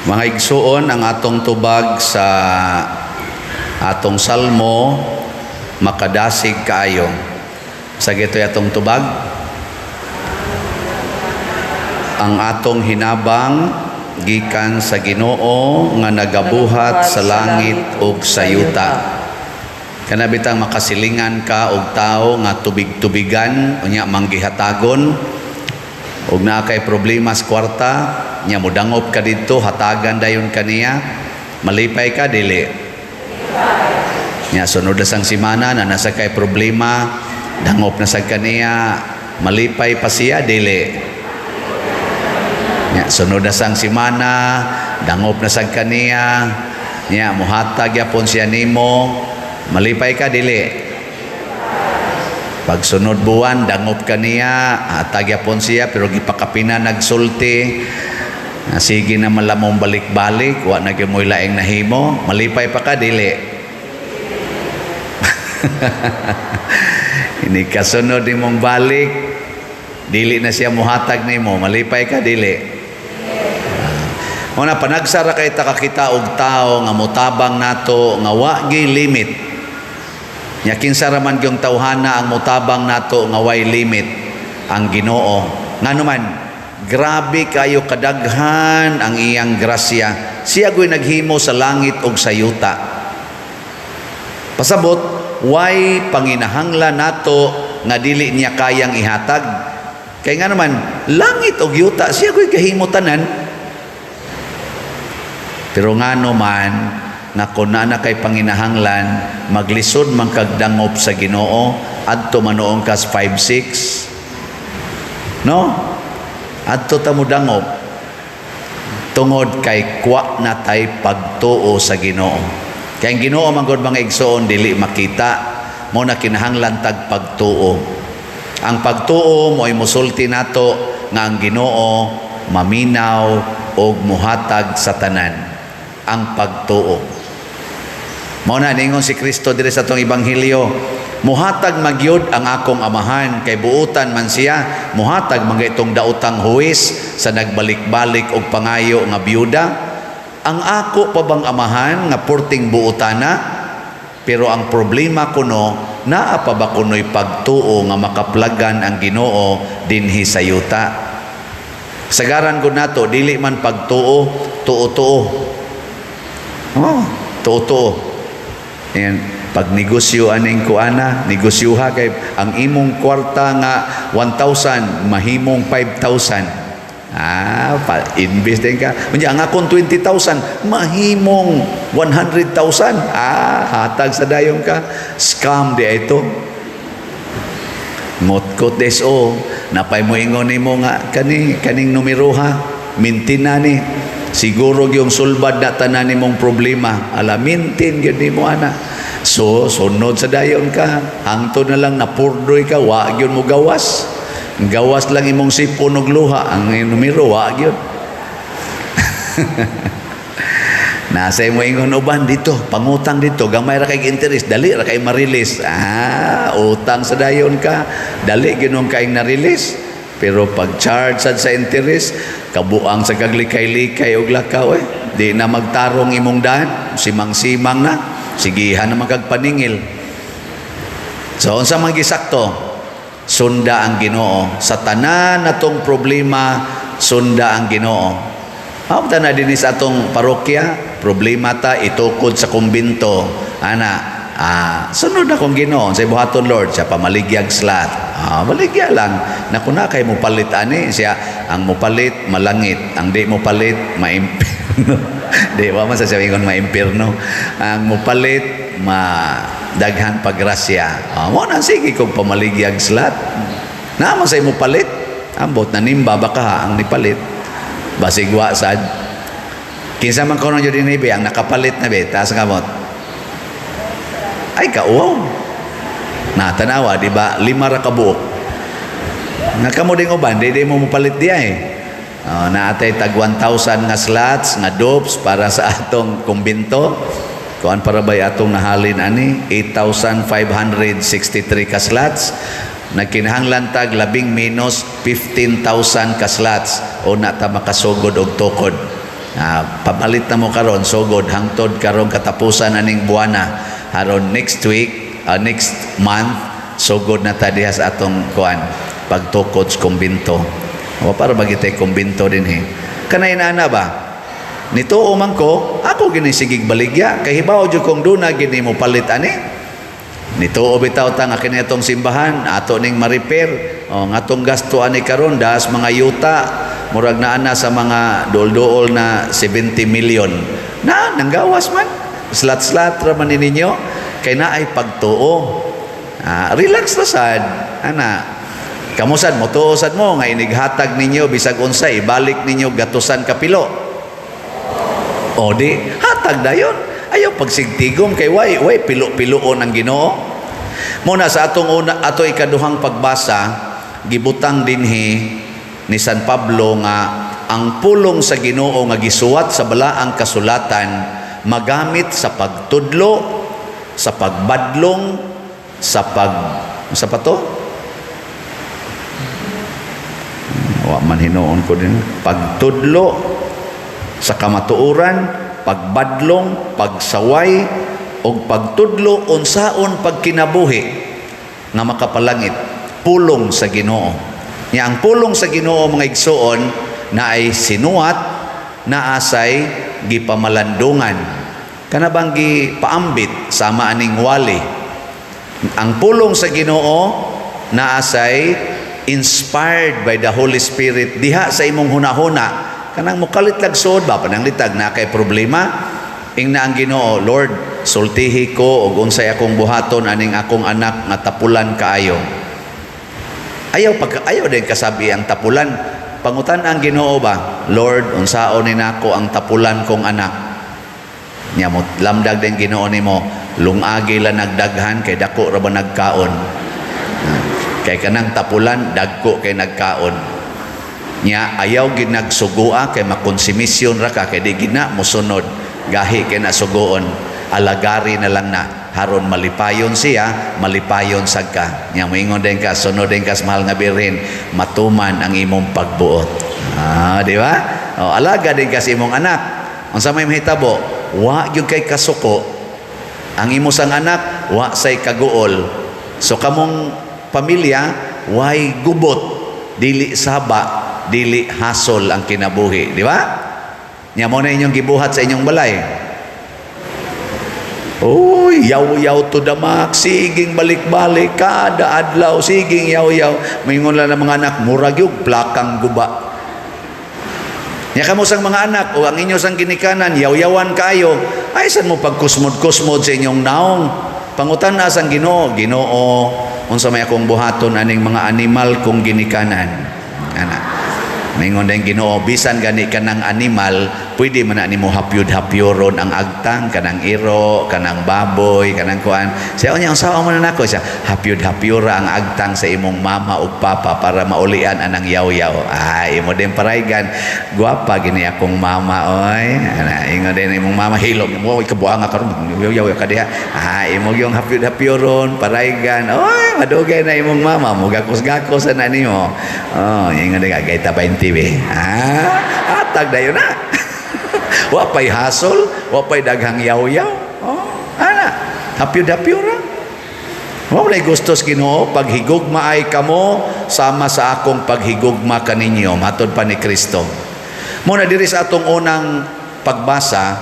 Mga igsuon, ang atong tubag sa atong salmo makadasig kaayo. Sa gito'y atong tubag, ang atong hinabang gikan sa Ginoo nga nagabuhat sa langit ug sa yuta. Kanabitang makasilingan ka og tao nga tubig-tubigan unya manggihatagon ug naa kay problema sa kwarta nya mudangop ka didto hatagan dayon kaniya, malipay ka dili. Nya sunod na sang simana na nasa kay problema, dangop na sa kaniya, malipay pa siya dili. Nya sunod na sang simana, dangop na sa kaniya, nya muhatag yapon siya nimo, malipay ka dili. Pag sunod buwan dangop kaniya, hatag yapon siya pero gipakapina nagsulti. Sige na malamong balik-balik, wa na gyud moy laing nahimo, malipay pa ka dili. Ini kasunod nimong balik, dili na siya muhatag nimo, malipay ka dili. Una panagsara kay takakita og tao nga mutabang nato nga wa gi limit. Nya kinsa ra man gyung tawhana ang mutabang nato nga way limit ang Ginoo. Nganuman grabe kayo kadaghan ang iyang grasya. Siya go'y naghimo sa langit ug sa yuta. Pasabot, way panginahanglan nato nga dili niya kayang ihatag. Kay nga naman, langit ug yuta, siya go'y kahimo tanan. Pero nga naman, nga kung na kay panginahanglan, maglisod man kagdangop sa Ginoo, adto manoong kas 5-6. No? Adto ta mo dangop tungod kay kwa na tay pagtuo sa Ginoo. Kay ang Ginoo man gud mga igsoon dili makita, mo na kinahanglan tag pagtuo. Ang pagtuo mo'y musulti nato nga ang Ginoo maminaw og muhatag sa tanan. Ang pagtuo. Mao na ningon si Kristo diri sa atong ebanghelyo, muhatag magyud ang akong amahan kay buutan man siya, muhatag man itong daotang huwis sa nagbalik-balik og pangayo nga byuda. Ang ako pa bang amahan nga purting buutana? Pero ang problema kuno, naa pa ba kuno'y pagtuo nga makaplagan ang Ginoo dinhi sa yuta? Sagaran ko nato, dili man pagtuo, tuo-tuo. Oh, tuo-tuo. Ayan, pag negosyo aning kuana, negosyuha kay ang imong kwarta nga 1,000 mahimong 5,000. Invest din ka. Unya ang akong 20,000 mahimong 100,000. Hatag sa dayon ka. Scam di ito. Ngotkot deso, napay mo ingon nimo nga kaning numero ha. Mintin na ni. Siguro yung sulbad na tanan nimong problema, alamintin yun ni mo ana. So sunod sa dayon ka, hangtod na lang napurdoy ka, wa yun mo gawas. Gawas lang imong sipon og luha, ang numero wa yun. Nasa mo ingon uban dito, pangutang dito, gamay ra kay interest, dali ra kay ma-release. Utang sa dayon ka, dali ginong kay na-release. Pero pag charge sa interest, kabuang sa kaglikay-likay og lakaw di na magtarong imong daan, simang-simang na, sigihan na magagpaningil. So unsa man gisakto, sunda ang Ginoo sa tanan natong problema, sunda ang Ginoo. Hapta na dinhi sa atong parokya, problema ta itukod sa kumbinto. Sunod na kong Ginoo sa buhaton Lord siya pamaligyag slat. Maligya lang na kuna kay mo palit ani siya ang mopalit malangit, ang di mo palit maimpierno. Di ba man sa siya ingon maimpierno. Ang mopalit madaghan pagrasya. Mo na sige kung pamaligyag slat. Naman sa mo palit, ambot na nimba baka ang nipalit. Basigwa sad. Kinsa man kono jud ni ang nakapalit na be taas kamot. Ay kauaw. Na tanawa, di ba? 5 ra ka buok. Nga kamo ding uban, di mo mapalit diya naatay tag 1,000 nga slots, nga dopes para sa atong kumbinto. Kuan para bay atong nahalin ani 8,563 ka slots. Nagkinahanglan tag labing minus 15,000 ka slots o na ta makasugod og tukod. Papalit na mo karon sugod hangtod karong katapusan aning buwana haron next week, next month sugod na ta diha sa atong kuan pagtukod sa kumbinto. O para bagitay kumbinto din kanay na ba nituo man ko ako gini sigig baligya kay hibaw jud kong duna gini mo palit ani nituo bitaw ta nga kini atong simbahan ato ning ma-repair nga atong gasto ani karon das mga yuta murag na ana sa mga dool-dool na 70 million na nanggawas man slat-slat ra man ninyo kay naay pagtuo. Relax na sad ana kamusad mo tuosad mo nga inighatag ninyo bisag unsay ibalik ninyo gatusan kapilo o di hatag dayon ayaw pagsigtigom kay way pilo-piloon ang Ginoo. Muna sa atong ato ikaduhang pagbasa gibutang dinhi ni San Pablo nga ang pulong sa Ginoo nga gisuwat sa balaang kasulatan magamit sa pagtudlo, sa pagbadlong, sa wa man hinuon ko din pagtudlo, sa kamatuoran, pagbadlong, pagsaway o pagtudlo unsaon pagkinabuhi nga makapalangit pulong sa Ginoo. Nya ang pulong sa Ginoo mga igsoon na ay sinuwat na asay gipamalandungan kanabang gipaambit sama aning wali. Ang pulong sa Ginoo na asay inspired by the Holy Spirit diha sa imong hunahuna kanang mukalit lagsod ba pananglitag na kay problema ingna ang Ginoo, Lord sultihi ko og unsay akong buhaton aning akong anak nga tapulan kaayo. Ayaw din kasabi ang tapulan. Pangutan ang Ginoo ba, Lord, unsaon ni nako ang tapulan kong anak. Nya mo lamdag din Ginoo nimo, lungagi la nagdaghan kay dako ra ba nagkaon. Kay kanang tapulan dagko kay nagkaon. Nya ayaw gid nagsugua kay makonsumisyon ra ka kay di gina mosunod. Gahi kay nasugoon. Alagari na lang na. Haron malipayon siya, malipayon sagka. Nya moingon din ka, sunod din ka sa mahal nga birhen, matuman ang imong pagbuot. Di ba? Alaga din ka sa imong anak. Unsa may mahitabo? Wa gyud kay kasuko. Ang imo sang anak, wa say kaguol. So kamong pamilya, way gubot, dili saba, dili hasol ang kinabuhi, di ba? Nya mo na inyong gibuhat sa inyong balay. Uy, yaw-yaw to the max, siging balik-balik, kada adlaw, siging yaw-yaw. Mayingon lang ng mga anak, murag yung plakang guba. Nya kamo sang mga anak, o ang inyo sang ginikanan, yaw-yawan kayo, ay saan mo pagkusmod-kusmod sa inyong naong? Pangutan na sang Ginoo, Ginoo, unsa may akong buhaton aning mga animal kong ginikanan. Ana. Mayingon din Ginoo, bisan gani kanang animal, pwede man na nimo hapyod-hapyoron ang agtang, kanang iro, kanang baboy, kanang kuan. Siya unya unsa man nako siya, hapyod-hapyora ang agtang sa imong mama ug papa para maulian anang yaw-yaw. Ay, imo din paraygan, guwapa gini akong mama oy. Ana, ingon din imong mama hilom mo ikabuang ka karon yaw-yaw ka diha. Imo yung hapyod-hapyoron, paraygan. Oy, madugay na imong mama, mugakos-gakos na nimo. Oh, ingon din kay ta 20 be. Atag dayon na. Wapay hasol, wapay daghang yaw-yaw. Ana, hapyod-hapyo ra. Wala gustos Ginoo paghigugma ay kamo sama sa akong paghigugma kaninyo matod pa ni Kristo. Muna diri sa atong unang pagbasa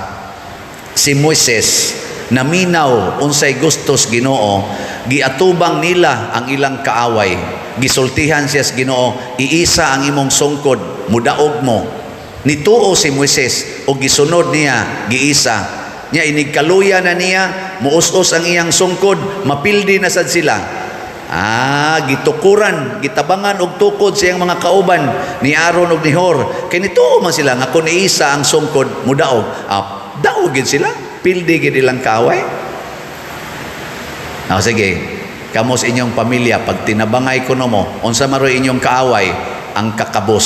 si Moises naminaw unsay gustos Ginoo, giatubang nila ang ilang kaaway. Gisultihan siya sa Ginoo, iisa ang imong sungkod, mudaog mo. Nituo si Moises o gisunod niya, giisa. Nya inigkaluya na niya, muus-us ang iyang sungkod, mapildi na sad sila. Gitukuran, gitabangan og tukod sa iyang mga kauban ni Aaron ug ni Hor. Kay nituo man sila nga kun iisa ang sungkod, mudaog. Daog gid sila, pildi gid ilang kaaway. Sige. Kamo sa inyong pamilya, pag tinabangay ko mo, unsa maroy inyong kaaway, ang kakabos,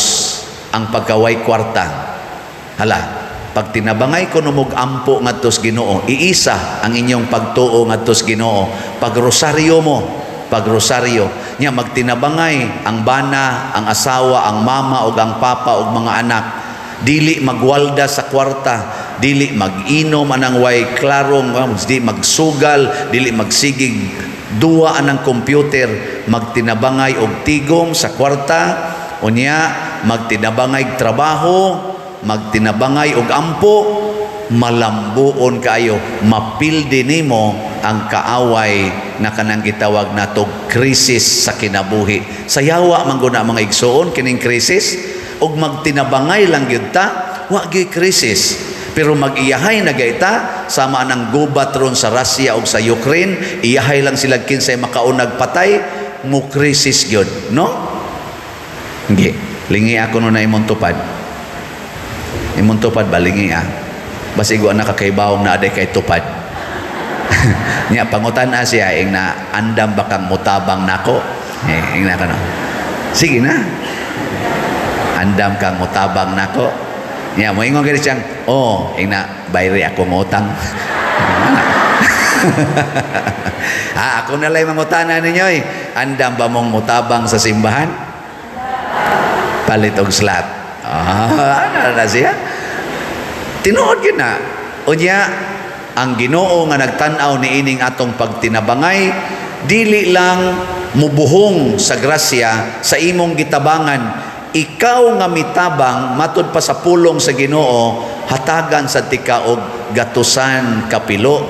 ang pagkaway kwarta. Hala, pag tinabangay ko mog ampo ngadto sa Ginoo, iisa ang inyong pagtuo ngadto sa Ginoo. Pag rosaryo mo, pag rosaryo, nya magtinabangay ang bana, ang asawa, ang mama ug ang papa ug mga anak. dili magwalda sa kwarta, dili mag-inom anang way klarong, di magsugal, dili magsigig duwa anang computer, magtinabangay og tigom sa kwarta, unya magtinabangay trabaho, magtinabangay og ampo, malambuon kayo, mapildi nimo ang kaaway na kanang gitawag natog krisis sa kinabuhi. Sayawa man guna mga igsoon kining krisis, og magtinabangay lang gyud ta, wa gyud krisis. Pero mag-iyahay na gayta, sama ng gubat ron sa Russia o sa Ukraine, iyahay lang sila kinsay makaunag patay, mo krisis gyud, no? Hindi. Lingi ako no na imong tupad. Imong tupad ba lingi Basigo na kakaibawong na aday kay tupad. Nya pangutan siya ing na andam bakang mutabang nako. Ing na kano. Sige na. Andam kang mutabang nako. Nya mo ingon kini siyang, ing na bayri ako ngutang. Ako na lang mangutana ninyo Andam ba mong mutabang sa simbahan? Palit og slat. Ano na siya? Tinuod yun na. Unya, ang Ginoo nga nagtanaw ni ining atong pagtinabangay, dili lang mubuhong sa grasya sa imong gitabangan. Ikaw nga mitabang matud pa sa pulong sa Ginoo, hatagan sa tika og gatusan kapilo.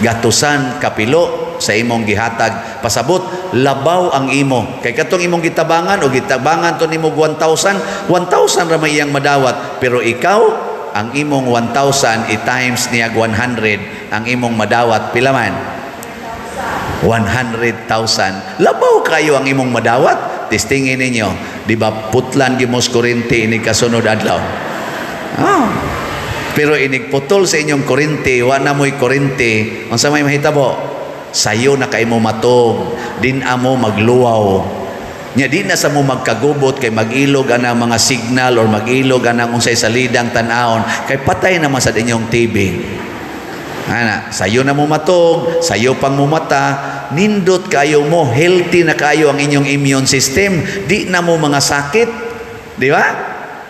Gatusan kapilo sa imong gihatag. Pasabot, labaw ang imo. Kay katong imong gitabangan o gitabangan to nimo 1,000, 1,000 ra may iyang madawat. Pero ikaw, ang imong 1,000 i-times niya 100, ang imong madawat pila man? 100,000. Labaw kayo ang imong madawat. Testingin ninyo, di ba putlan gimos kuryente inig kasunod adlaw? Pero inigputol sa inyong kuryente, wa na mo'y kuryente, unsa may mahitabo? Sayo na kay mo matog, din amo magluwaw. Nya di na sa mo magkagubot kay mag-ilog anang mga signal or mag-ilog anang unsay salidang tan-aon kay patay naman sa inyong TV. Sayo na mo matog, sayo pang mumata, nindot kayo mo, healthy na kayo ang inyong immune system, di na mo mga sakit, di ba?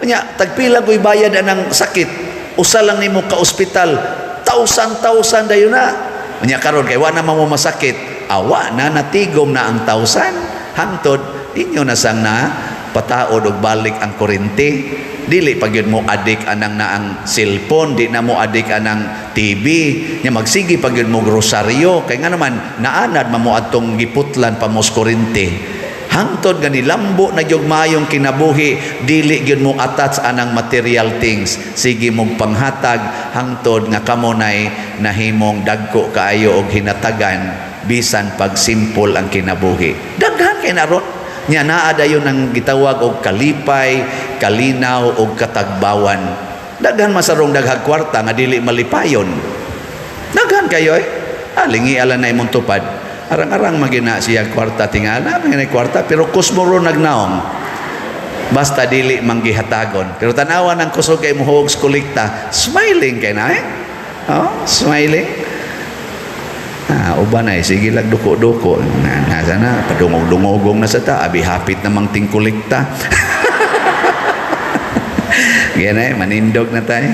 Nya tagpila ko'y bayad anang sakit, usa lang nimo ka ospital, 1,000 dayon na. Nya karon kay wa na mo masakit, awa na natigom na ang 1,000, hangtod inyo na sang na pataod og balik ang kuryente. Dili pag yun mo adik anang na ang cellphone, di na mo adik anang TV, nya magsigi pag yun mo grosaryo, kay nga naman naanad mo atong giputlan pa mo kuryente. Hangtod nga nilambo na gyud mayong kinabuhi, dili gyud mo attach anang material things, sige mong panghatag hangtod nga kamo nay nahimong dagko kaayo og hinatagan bisan pag simple ang kinabuhi. Daghan kay naron nya naa dayon ang gitawag og kalipay, kalinaw og katagbawan. Daghan masarong daghag kwarta nga dili malipayon. Daghan kayo lingi ala na imong tupad. Arang-arang magina siya kwarta tingala, magina kwarta pero kusmoro nagnaong. Basta dili manggihatagon. Pero tanawan ang kusog kay muhog kolekta, smiling kay na smiling. Uban ay sige lang duko-duko. Nasa na, padungog-dungogong na sa ta, abi hapit namang ting kolekta. Ganyan manindog na tayo.